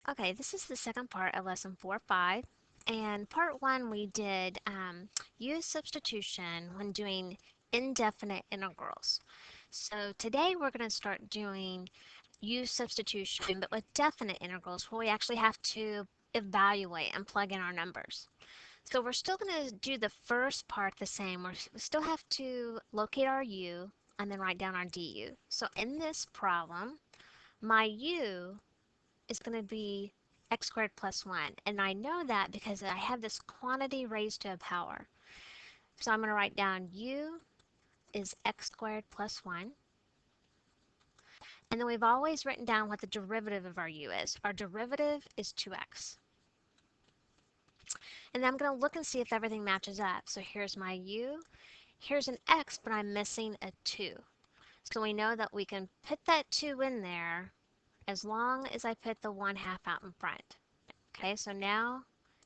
Okay, this is the second part of lesson 4-5. And part 1 we did use substitution when doing indefinite integrals. So today we're going to start doing use substitution but with definite integrals where we actually have to evaluate and plug in our numbers. So we're still going to do the first part the same. We still have to locate our u and then write down our du. So in this problem, my u is going to be x squared plus 1. And I know that because I have this quantity raised to a power. So I'm going to write down u is x squared plus 1. And then we've always written down what the derivative of our u is. Our derivative is 2x. And then I'm going to look and see if everything matches up. So here's my u. Here's an x, but I'm missing a 2. So we know that we can put that 2 in there as long as I put the 1/2 out in front. Okay, so now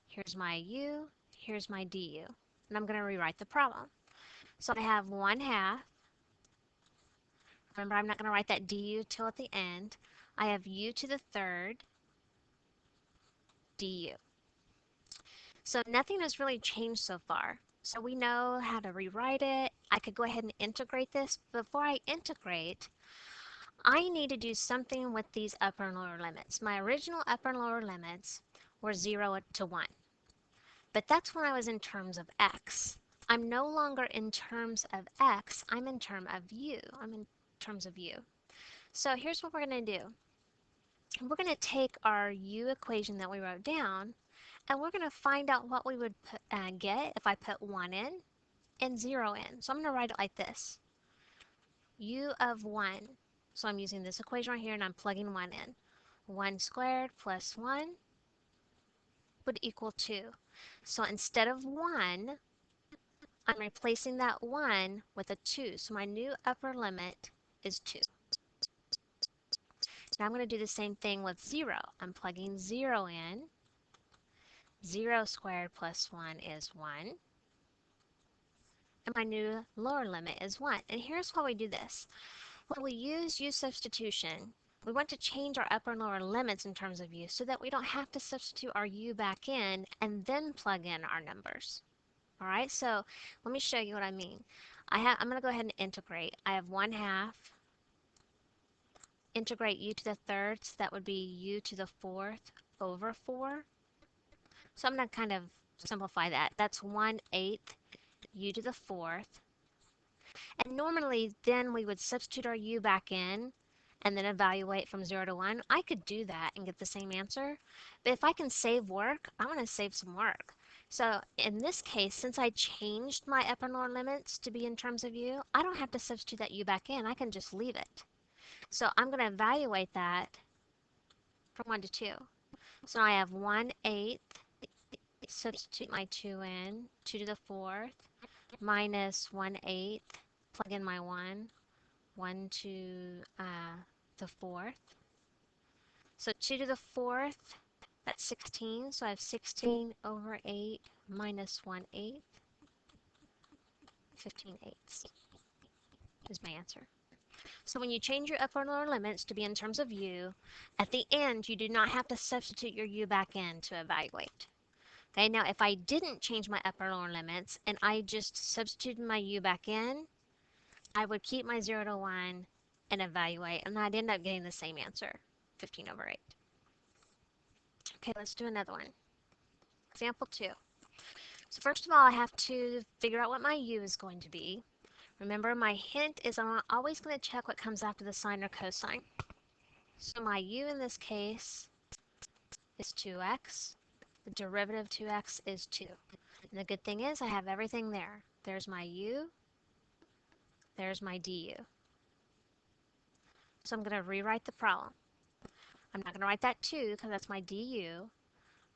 here's my u, here's my du. And I'm going to rewrite the problem. So I have 1/2. Remember, I'm not going to write that du till at the end. I have u to the third du. So nothing has really changed so far. So we know how to rewrite it. I could go ahead and integrate this. Before I integrate, I need to do something with these upper and lower limits. My original upper and lower limits were 0 to 1. But that's when I was in terms of x. I'm no longer in terms of x, I'm in terms of u. I'm in terms of u. So here's what we're going to do. We're going to take our u equation that we wrote down, and we're going to find out what we would get if I put 1 in and 0 in. So I'm going to write it like this. U of 1. So I'm using this equation right here, and I'm plugging 1 in. 1 squared plus 1 would equal 2. So instead of 1, I'm replacing that 1 with a 2. So my new upper limit is 2. Now I'm going to do the same thing with 0. I'm plugging 0 in. 0 squared plus 1 is 1. And my new lower limit is 1. And here's why we do this. When we use u substitution, we want to change our upper and lower limits in terms of u so that we don't have to substitute our u back in and then plug in our numbers. All right, so let me show you what I mean. I'm going to go ahead and integrate. I have 1/2. Integrate u to the third, so that would be u to the fourth over 4. So I'm going to kind of simplify that. That's 1/8 u to the fourth. And normally then we would substitute our u back in and then evaluate from 0 to 1. I could do that and get the same answer. But if I can save work, I want to save some work. So in this case, since I changed my upper and lower limits to be in terms of u, I don't have to substitute that u back in. I can just leave it. So I'm going to evaluate that from 1 to 2. So now I have 1/8, substitute my 2 in, 2 to the fourth, minus 1/8, plug in my 1, 1 to the fourth. So 2 to the fourth, that's 16. So I have 16 over 8 minus 1/8, 15/8 is my answer. So when you change your upper and lower limits to be in terms of u, at the end you do not have to substitute your u back in to evaluate. Okay, now if I didn't change my upper and lower limits and I just substituted my u back in, I would keep my 0 to 1 and evaluate, and I'd end up getting the same answer, 15 over 8. Okay, let's do another one. Example 2. So first of all, I have to figure out what my u is going to be. Remember, my hint is I'm always going to check what comes after the sine or cosine. So my u in this case is 2x. The derivative of 2x is 2. And the good thing is I have everything there. There's my u, there's my du. So I'm going to rewrite the problem. I'm not going to write that 2 because that's my du.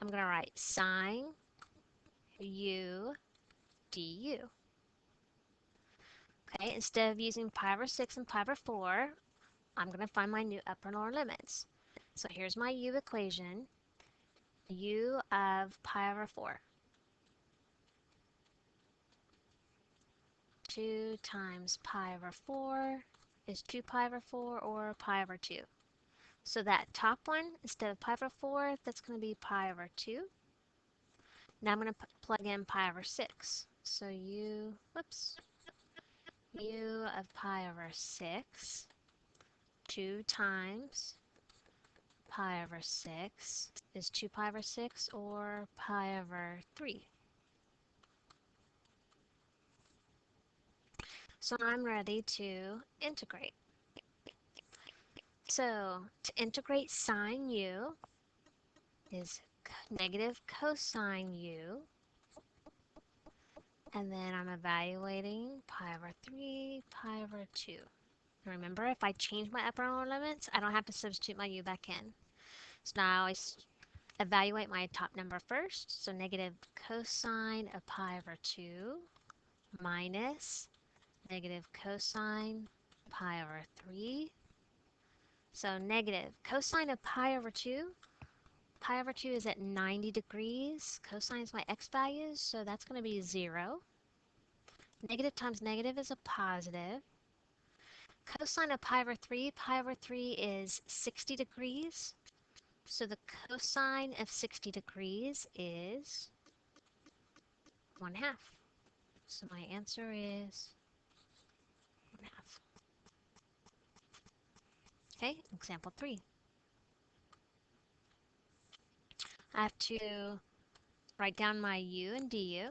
I'm going to write sine u du. Okay, instead of using pi over 6 and pi over 4, I'm going to find my new upper and lower limits. So here's my u equation, u of pi over 4. 2 times pi over 4 is 2 pi over 4 or pi over 2. So that top one, instead of pi over 4, that's going to be pi over 2. Now I'm going to plug in pi over 6. So u of pi over 6, 2 times pi over 6 is 2 pi over 6 or pi over 3. So I'm ready to integrate. So to integrate sine u is negative cosine u, and then I'm evaluating pi over 3, pi over 2. And remember, if I change my upper and lower limits, I don't have to substitute my u back in. So now I always evaluate my top number first. So negative cosine of pi over 2 minus negative cosine pi over 3. So negative cosine of pi over 2. Pi over 2 is at 90 degrees. Cosine is my x values, so that's going to be 0. Negative times negative is a positive. Cosine of pi over 3 is 60 degrees. So the cosine of 60 degrees is 1/2. So my answer is 1/2. Okay, example 3. I have to write down my u and du.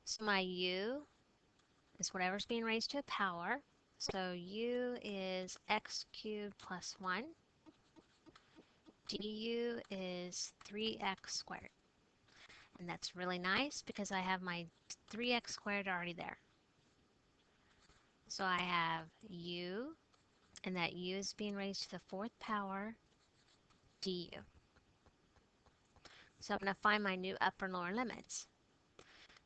So my u is whatever's being raised to a power. So u is x cubed plus 1. Du is 3x squared. And that's really nice because I have my 3x squared already there. So I have u, and that u is being raised to the 4th power, du. So I'm going to find my new upper and lower limits.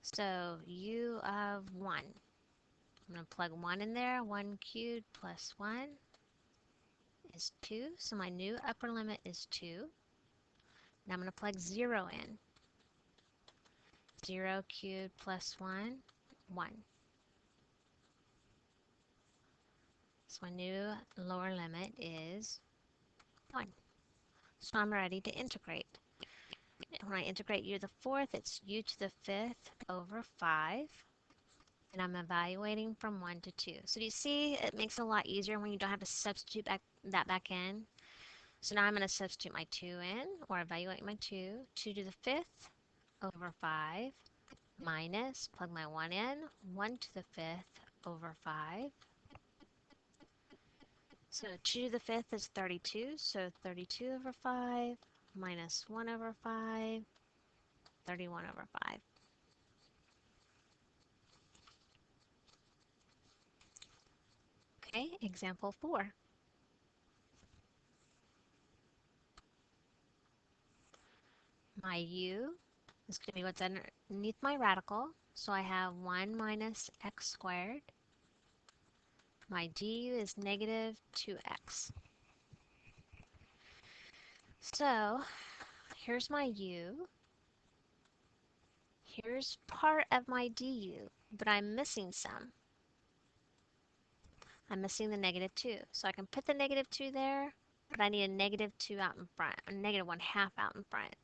So u of 1. I'm going to plug 1 in there. 1 cubed plus 1 is 2. So my new upper limit is 2. Now I'm going to plug 0 in. 0 cubed plus 1, 1. So my new lower limit is 1. So I'm ready to integrate. When I integrate u to the 4th, it's u to the 5th over 5. And I'm evaluating from 1 to 2. So do you see it makes it a lot easier when you don't have to substitute that back in? So now I'm going to substitute my 2 in, or evaluate my 2. 2 to the 5th over 5 minus, plug my 1 in, 1 to the 5th over 5. So 2 to the 5th is 32, so 32 over 5 minus 1 over 5, 31 over 5. Okay, example 4. My u is going to be what's underneath my radical, so I have 1 minus x squared. My du is negative 2x. So here's my u. Here's part of my du, but I'm missing some. I'm missing the negative 2. So I can put the negative 2 there, but I need a negative 2 out in front, a negative 1/2 out in front.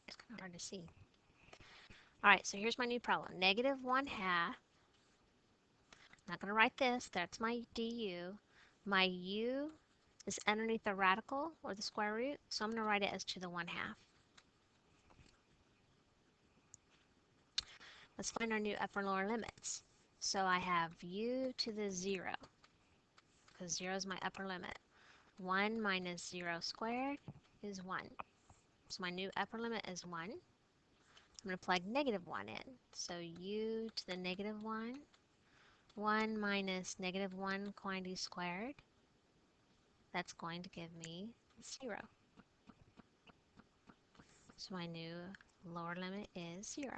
It's kind of hard to see. Alright, so here's my new problem. Negative 1/2. I'm not going to write this. That's my du. My u is underneath the radical, or the square root, so I'm going to write it as to the 1/2. Let's find our new upper and lower limits. So I have u to the 0, because 0 is my upper limit. 1 minus 0 squared is 1. So my new upper limit is 1. I'm going to plug negative 1 in. So u to the negative 1. 1 minus negative 1 quantity squared. That's going to give me 0. So my new lower limit is 0.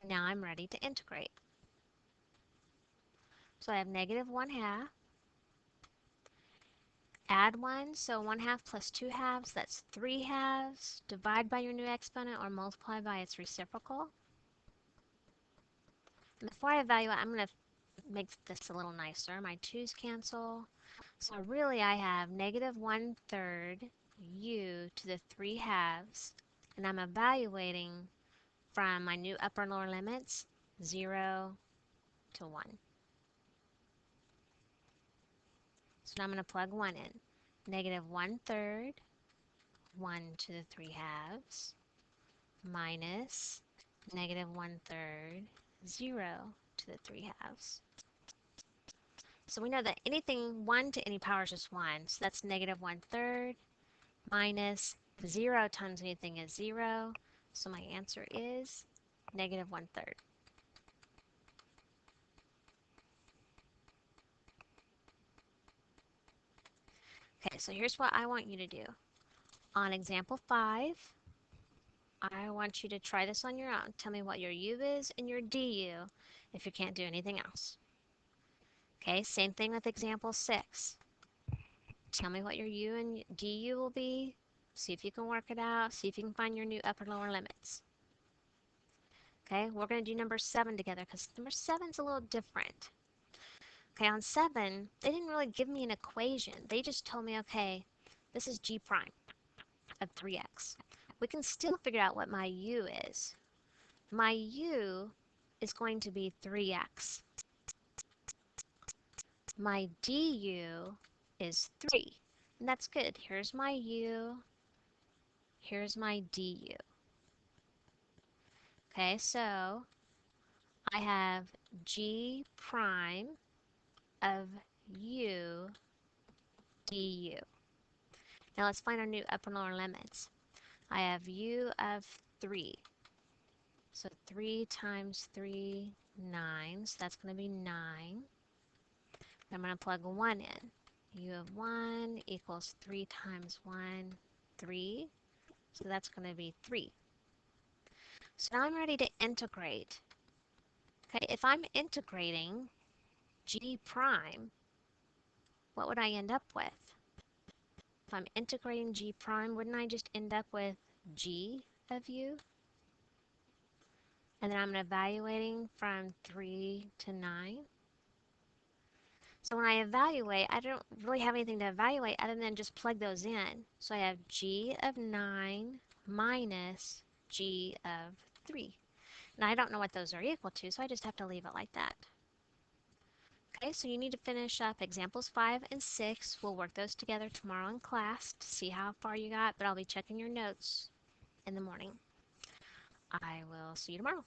And now I'm ready to integrate. So I have negative 1/2. Add 1, so 1/2 plus 2/2, that's 3/2. Divide by your new exponent or multiply by its reciprocal. And before I evaluate, I'm going to make this a little nicer. My 2's cancel. So really I have negative 1/3 u to the 3 halves, and I'm evaluating from my new upper and lower limits, 0 to 1. So now I'm going to plug 1 in. Negative 1/3, 1 to the 3 halves, minus negative 1/3, 0 to the 3 halves. So we know that anything 1 to any power is just 1. So that's negative 1/3 minus 0 times anything is 0. So my answer is negative 1/3. Okay, so here's what I want you to do. On example 5, I want you to try this on your own. Tell me what your u is and your du if you can't do anything else. Okay, same thing with example 6. Tell me what your u and du will be. See if you can work it out. See if you can find your new upper and lower limits. Okay, we're going to do number 7 together because number 7 is a little different. Okay, on 7, they didn't really give me an equation. They just told me, okay, this is g prime of 3x. We can still figure out what my u is. My u is going to be 3x. My du is 3. And that's good. Here's my u. Here's my du. Okay, so I have g prime of u du. Now let's find our new upper and lower limits. I have u of 3. So 3 times 3, 9. So that's going to be 9. I'm going to plug 1 in. U of 1 equals 3 times 1, 3. So that's going to be 3. So now I'm ready to integrate. Okay, if I'm integrating g prime, what would I end up with? If I'm integrating g prime, wouldn't I just end up with g of u? And then I'm evaluating from 3 to 9. So when I evaluate, I don't really have anything to evaluate other than just plug those in. So I have g of 9 minus g of 3. Now I don't know what those are equal to, so I just have to leave it like that. Okay, so you need to finish up examples 5 and 6. We'll work those together tomorrow in class to see how far you got, but I'll be checking your notes in the morning. I will see you tomorrow.